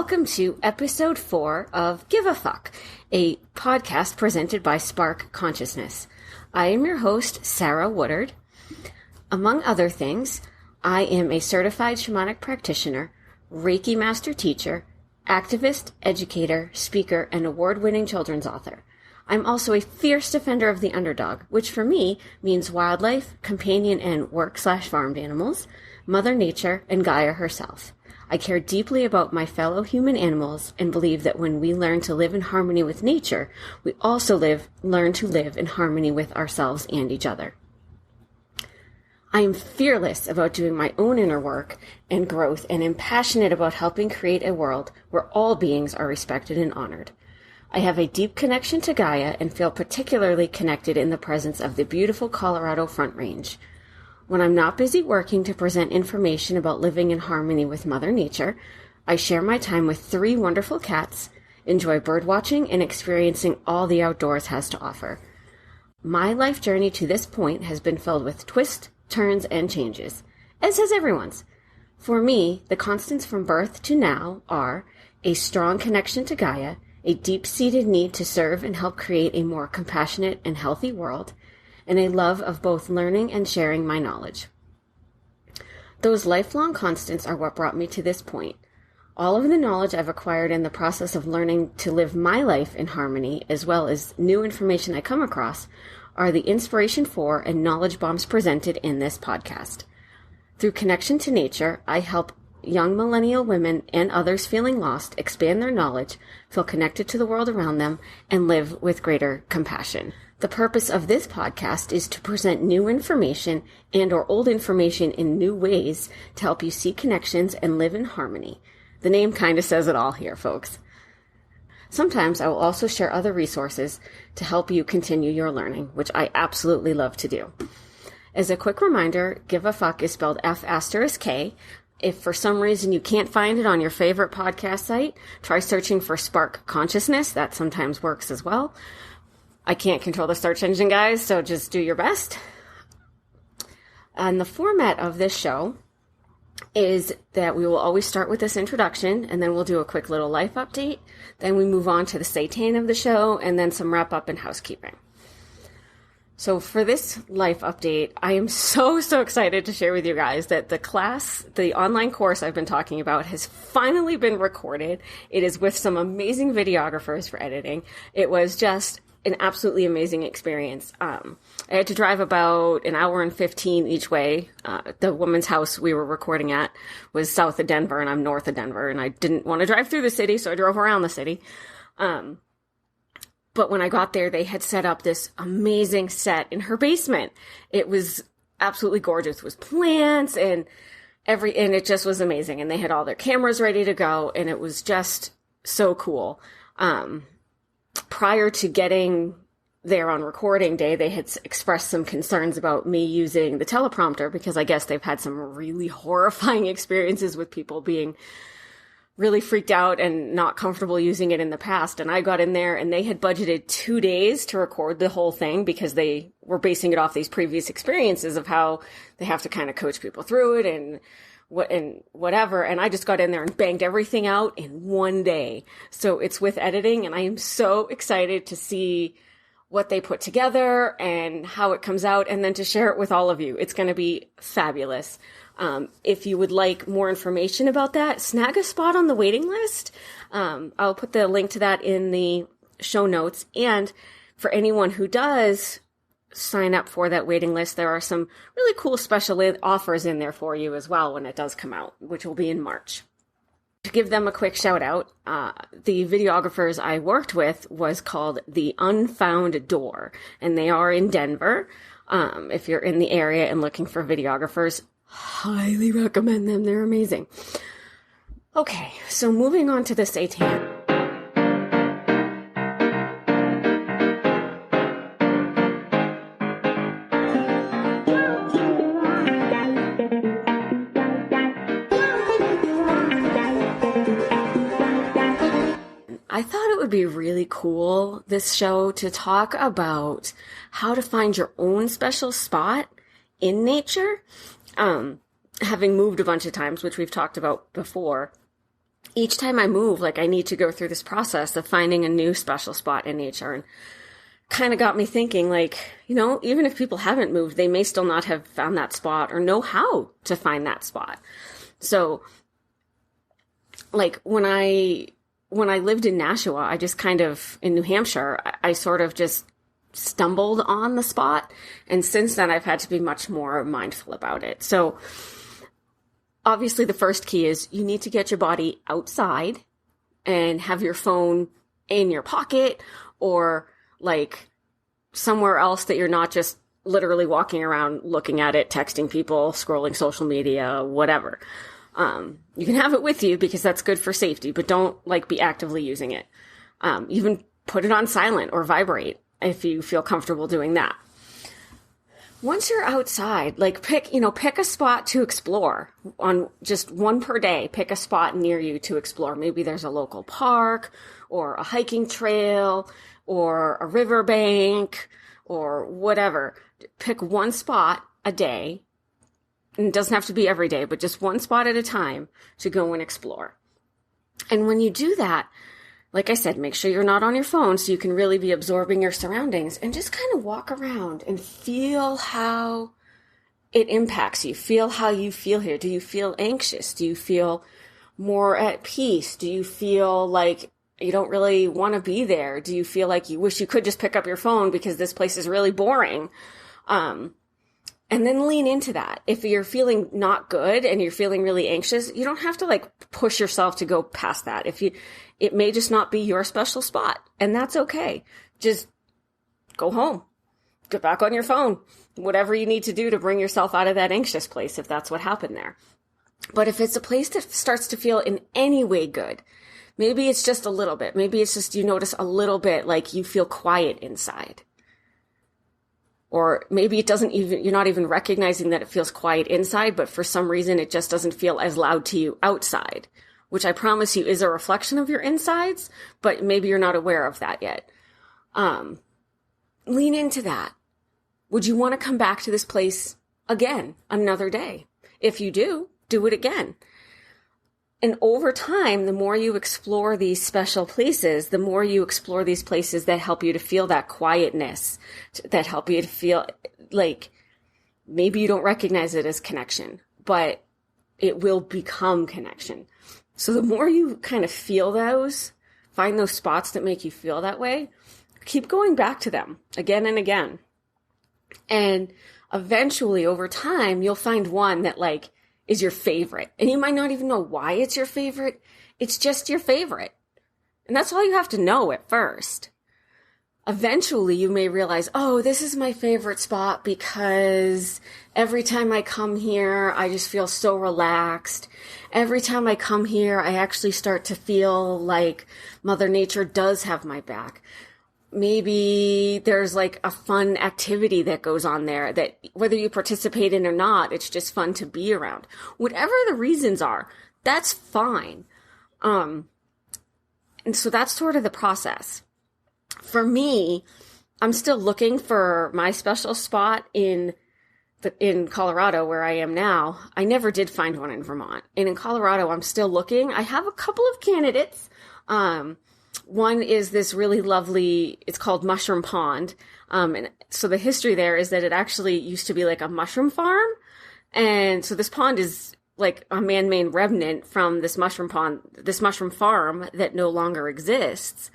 welcome to episode 4 of Give a Fuck, a podcast presented by Spark Consciousness. I am your host, Sarah Woodard. Among other things, I am a certified shamanic practitioner, Reiki master teacher, activist, educator, speaker, and award-winning children's author. I'm also a fierce defender of the underdog, which for me means wildlife, companion and work/farmed animals, Mother Nature, and Gaia herself. I care deeply about my fellow human animals and believe that when we learn to live in harmony with nature, we also learn to live in harmony with ourselves and each other. I am fearless about doing my own inner work and growth and am passionate about helping create a world where all beings are respected and honored. I have a deep connection to Gaia and feel particularly connected in the presence of the beautiful Colorado Front Range. When I'm not busy working to present information about living in harmony with Mother Nature, I share my time with 3 wonderful cats, enjoy bird watching, and experiencing all the outdoors has to offer. My life journey to this point has been filled with twists, turns, and changes, as has everyone's. For me, the constants from birth to now are a strong connection to Gaia, a deep-seated need to serve and help create a more compassionate and healthy world, and a love of both learning and sharing my knowledge. Those lifelong constants are what brought me to this point. All of the knowledge I've acquired in the process of learning to live my life in harmony, as well as new information I come across, are the inspiration for and knowledge bombs presented in this podcast. Through connection to nature, I help young millennial women and others feeling lost expand their knowledge, feel connected to the world around them, and live with greater compassion. The purpose of this podcast is to present new information and or old information in new ways to help you see connections and live in harmony. The name kind of says it all here, folks. Sometimes I will also share other resources to help you continue your learning, which I absolutely love to do. As a quick reminder, Give a Fuck is spelled F***K. If for some reason you can't find it on your favorite podcast site, try searching for Spark Consciousness. That sometimes works as well. I can't control the search engine, guys, so just do your best. And the format of this show is that we will always start with this introduction, and then we'll do a quick little life update. Then we move on to the Satan of the show, and then some wrap up and housekeeping. So for this life update, I am so excited to share with you guys that the online course I've been talking about has finally been recorded. It is with some amazing videographers for editing. It was just an absolutely amazing experience. I had to drive about an hour and 15 each way. The woman's house we were recording at was south of Denver, and I'm north of Denver, and I didn't want to drive through the city, so I drove around the city. But when I got there, they had set up this amazing set in her basement. It was absolutely gorgeous with plants and it just was amazing. And they had all their cameras ready to go, and it was just so cool. Prior to getting there on recording day, they had expressed some concerns about me using the teleprompter because I guess they've had some really horrifying experiences with people being really freaked out and not comfortable using it in the past. And I got in there and they had budgeted 2 days to record the whole thing because they were basing it off these previous experiences of how they have to kind of coach people through it and whatever. And I just got in there and banged everything out in 1 day. So it's with editing, and I am so excited to see what they put together and how it comes out, and then to share it with all of you. It's going to be fabulous. If you would like more information about that, snag a spot on the waiting list. I'll put the link to that in the show notes. And for anyone who does sign up for that waiting list, there are some really cool special offers in there for you as well when it does come out, which will be in March. To give them a quick shout out, the videographers I worked with was called The Unfound Door, and they are in Denver. If you're in the area and looking for videographers, highly recommend them. They're amazing. Okay, so moving on to the Satan. I thought it would be really cool, this show, to talk about how to find your own special spot in nature. Having moved a bunch of times, which we've talked about before, each time I move, like I need to go through this process of finding a new special spot in nature, and kind of got me thinking, like, even if people haven't moved, they may still not have found that spot or know how to find that spot. So like when I lived in Nashua, I just kind of, in New Hampshire, I sort of just stumbled on the spot. And since then, I've had to be much more mindful about it. So obviously the first key is you need to get your body outside and have your phone in your pocket or like somewhere else that you're not just literally walking around looking at it, texting people, scrolling social media, whatever. You can have it with you because that's good for safety, but don't like be actively using it. Even put it on silent or vibrate if you feel comfortable doing that. Once you're outside, like pick a spot to explore on just one per day. Pick a spot near you to explore. Maybe there's a local park or a hiking trail or a riverbank or whatever. Pick one spot a day. And it doesn't have to be every day, but just one spot at a time to go and explore. And when you do that, like I said, make sure you're not on your phone so you can really be absorbing your surroundings and just kind of walk around and feel how it impacts you. Feel how you feel here. Do you feel anxious? Do you feel more at peace? Do you feel like you don't really want to be there? Do you feel like you wish you could just pick up your phone because this place is really boring? And then lean into that. If you're feeling not good and you're feeling really anxious, you don't have to like push yourself to go past that. It may just not be your special spot, and that's okay. Just go home, get back on your phone, whatever you need to do to bring yourself out of that anxious place, if that's what happened there. But if it's a place that starts to feel in any way good, maybe it's just a little bit, maybe it's just you notice a little bit like you feel quiet inside. Or maybe you're not even recognizing that it feels quiet inside, but for some reason it just doesn't feel as loud to you outside, which I promise you is a reflection of your insides, but maybe you're not aware of that yet. Lean into that. Would you want to come back to this place again another day? If you do it again. And over time, the more you explore these special places, the more you explore these places that help you to feel that quietness, that help you to feel like maybe you don't recognize it as connection, but it will become connection. So the more you kind of feel those, find those spots that make you feel that way, keep going back to them again and again. And eventually over time, you'll find one that like is your favorite. And you might not even know why it's your favorite. It's just your favorite. And that's all you have to know at first. Eventually you may realize, oh, this is my favorite spot because every time I come here, I just feel so relaxed. Every time I come here, I actually start to feel like Mother Nature does have my back. Maybe there's like a fun activity that goes on there that whether you participate in or not, it's just fun to be around. Whatever the reasons are, that's fine. And so that's sort of the process. For me, I'm still looking for my special spot in Colorado where I am now. I never did find one in Vermont. And in Colorado, I'm still looking. I have a couple of candidates. One is this really lovely, it's called Mushroom Pond. And so the history there is that it actually used to be like a mushroom farm. And so this pond is like a man-made remnant from this mushroom farm that no longer exists.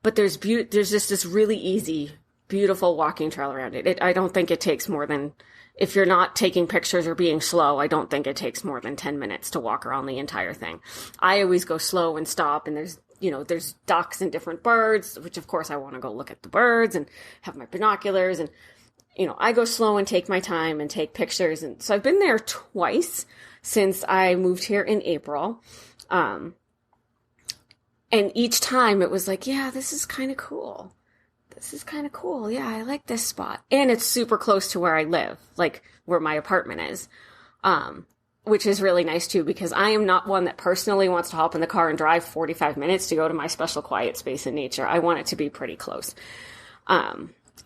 But there's just this really easy, beautiful walking trail around it. I don't think it takes more than, if you're not taking pictures or being slow, I don't think it takes more than 10 minutes to walk around the entire thing. I always go slow and stop, and there's ducks and different birds, which of course I want to go look at the birds and have my binoculars. And, I go slow and take my time and take pictures. And so I've been there twice since I moved here in April. And each time it was like, yeah, this is kind of cool. This is kind of cool. Yeah, I like this spot. And it's super close to where I live, like where my apartment is. Which is really nice too, because I am not one that personally wants to hop in the car and drive 45 minutes to go to my special quiet space in nature. I want it to be pretty close.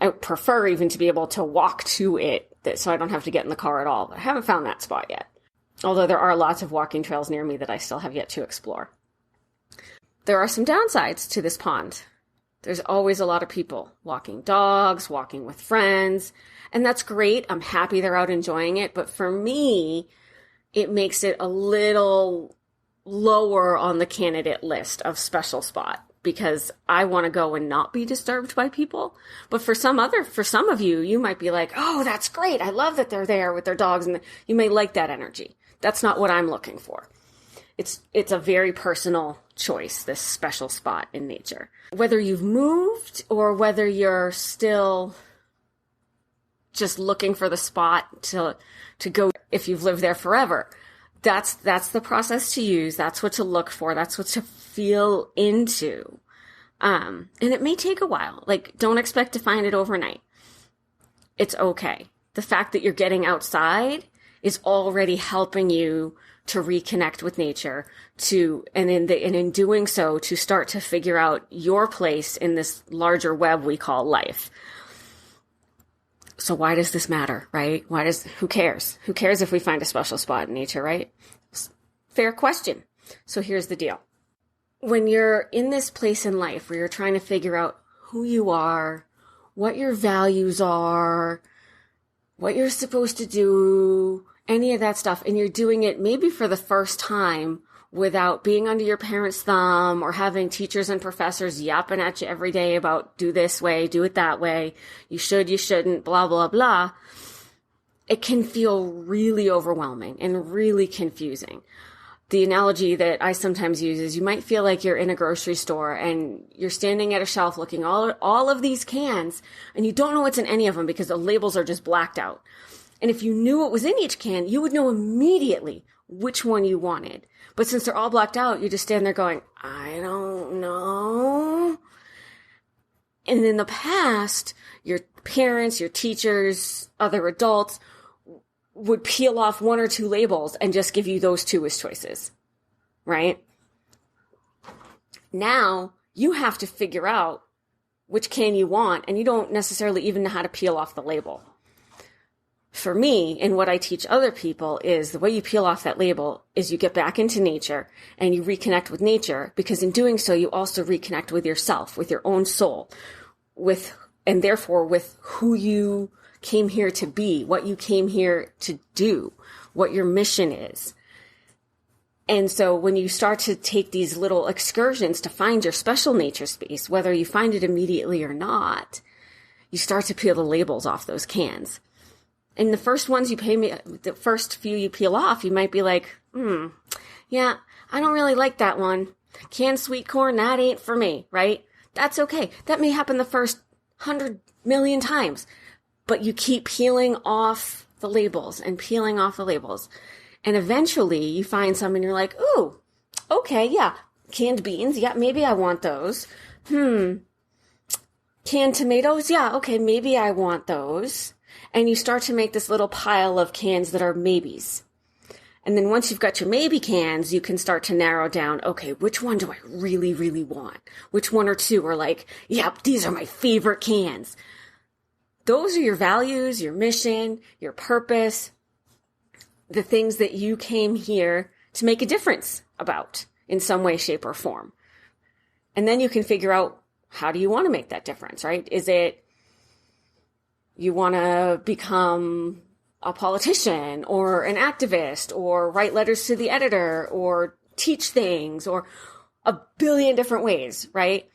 I prefer even to be able to walk to it so I don't have to get in the car at all. But I haven't found that spot yet. Although there are lots of walking trails near me that I still have yet to explore. there are some downsides to this pond. There's always a lot of people walking dogs, walking with friends, and that's great. I'm happy they're out enjoying it. But for me, it makes it a little lower on the candidate list of special spot because I want to go and not be disturbed by people. But for some of you, you might be like, oh, that's great. I love that they're there with their dogs, and you may like that energy. That's not what I'm looking for. It's a very personal choice, this special spot in nature. Whether you've moved or whether you're still just looking for the spot to go if you've lived there forever, that's the process to use. That's what to look for. That's what to feel into. And it may take a while. Like, don't expect to find it overnight. It's okay. The fact that you're getting outside is already helping you to reconnect with nature, and in doing so, to start to figure out your place in this larger web we call life. So why does this matter, right? Who cares? Who cares if we find a special spot in nature, right? Fair question. So here's the deal. When you're in this place in life where you're trying to figure out who you are, what your values are, what you're supposed to do, any of that stuff, and you're doing it maybe for the first time without being under your parents' thumb or having teachers and professors yapping at you every day about do this way, do it that way, you should, you shouldn't, blah, blah, blah, it can feel really overwhelming and really confusing. The analogy that I sometimes use is you might feel like you're in a grocery store and you're standing at a shelf looking all of these cans and you don't know what's in any of them because the labels are just blacked out. And if you knew what was in each can, you would know immediately which one you wanted. But since they're all blacked out, you just stand there going, I don't know. And in the past, your parents, your teachers, other adults would peel off one or two labels and just give you those two as choices, right? Now you have to figure out which can you want, and you don't necessarily even know how to peel off the label. For me, and what I teach other people is the way you peel off that label is you get back into nature and you reconnect with nature, because in doing so, you also reconnect with yourself, with your own soul, and therefore with who you came here to be, what you came here to do, what your mission is. And so when you start to take these little excursions to find your special nature space, whether you find it immediately or not, you start to peel the labels off those cans. And the first few you peel off, you might be like, yeah, I don't really like that one. Canned sweet corn, that ain't for me, right? That's okay. That may happen the first 100 million times, but you keep peeling off the labels and peeling off the labels. And eventually you find some and you're like, ooh, okay, yeah, canned beans, yeah, maybe I want those. Canned tomatoes, yeah, okay, maybe I want those. And you start to make this little pile of cans that are maybes. And then once you've got your maybe cans, you can start to narrow down, okay, which one do I really, really want? Which one or two are like, yep, these are my favorite cans. Those are your values, your mission, your purpose, the things that you came here to make a difference about in some way, shape, or form. And then you can figure out, how do you want to make that difference, right? Is it you want to become a politician or an activist or write letters to the editor or teach things or a billion different ways, right?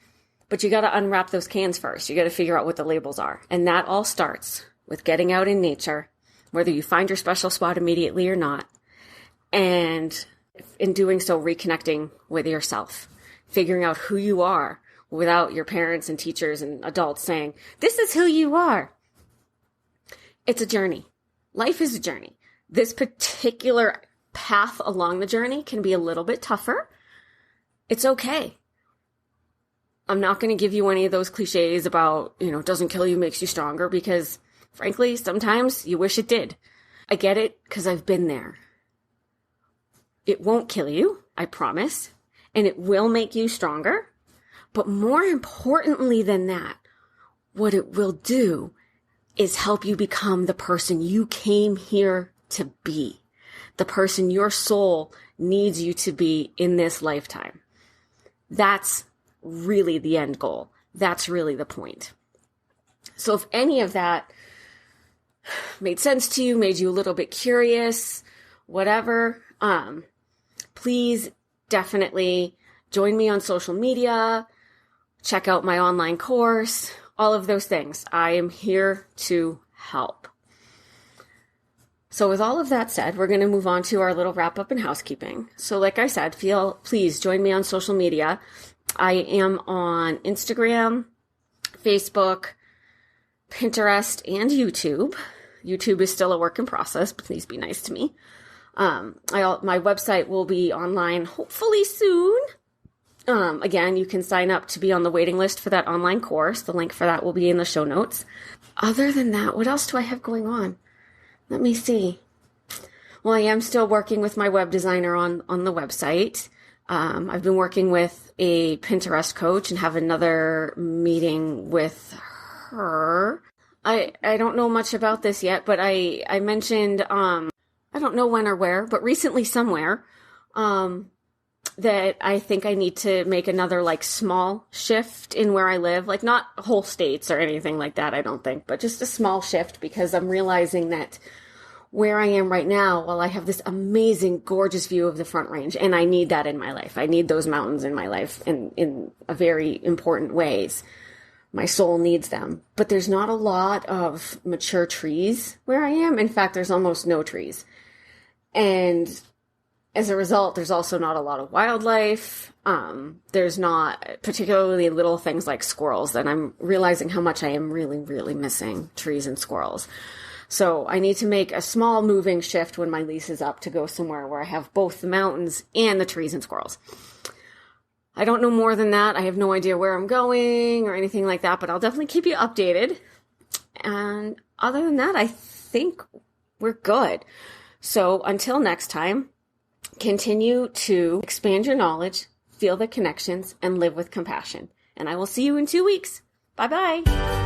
But you got to unwrap those cans first. You got to figure out what the labels are. And that all starts with getting out in nature, whether you find your special spot immediately or not. And in doing so, reconnecting with yourself, figuring out who you are without your parents and teachers and adults saying, this is who you are. It's a journey. Life is a journey. This particular path along the journey can be a little bit tougher. It's okay. I'm not going to give you any of those cliches about, doesn't kill you, makes you stronger, because frankly, sometimes you wish it did. I get it because I've been there. It won't kill you, I promise, and it will make you stronger. But more importantly than that, what it will do is help you become the person you came here to be, the person your soul needs you to be in this lifetime. That's really the end goal. That's really the point. So if any of that made sense to you, made you a little bit curious, whatever, please definitely join me on social media, check out my online course, all of those things. I am here to help. So with all of that said, we're going to move on to our little wrap up and housekeeping. So like I said, please join me on social media. I am on Instagram, Facebook, Pinterest, and YouTube. YouTube is still a work in process, but please be nice to me. My website will be online hopefully soon. Again, you can sign up to be on the waiting list for that online course. The link for that will be in the show notes. Other than that, what else do I have going on? Let me see. Well, I am still working with my web designer on the website. I've been working with a Pinterest coach and have another meeting with her. I don't know much about this yet, but I mentioned, I don't know when or where, but recently somewhere, that I think I need to make another like small shift in where I live, like not whole states or anything like that, I don't think, but just a small shift, because I'm realizing that where I am right now, while I have this amazing, gorgeous view of the Front Range, and I need that in my life. I need those mountains in my life in a very important ways. My soul needs them. But there's not a lot of mature trees where I am. In fact, there's almost no trees. And as a result, there's also not a lot of wildlife. There's not particularly little things like squirrels, and I'm realizing how much I am really, really missing trees and squirrels. So I need to make a small moving shift when my lease is up to go somewhere where I have both the mountains and the trees and squirrels. I don't know more than that. I have no idea where I'm going or anything like that, but I'll definitely keep you updated. And other than that, I think we're good. So until next time, continue to expand your knowledge, feel the connections, and live with compassion. And I will see you in 2 weeks. Bye-bye.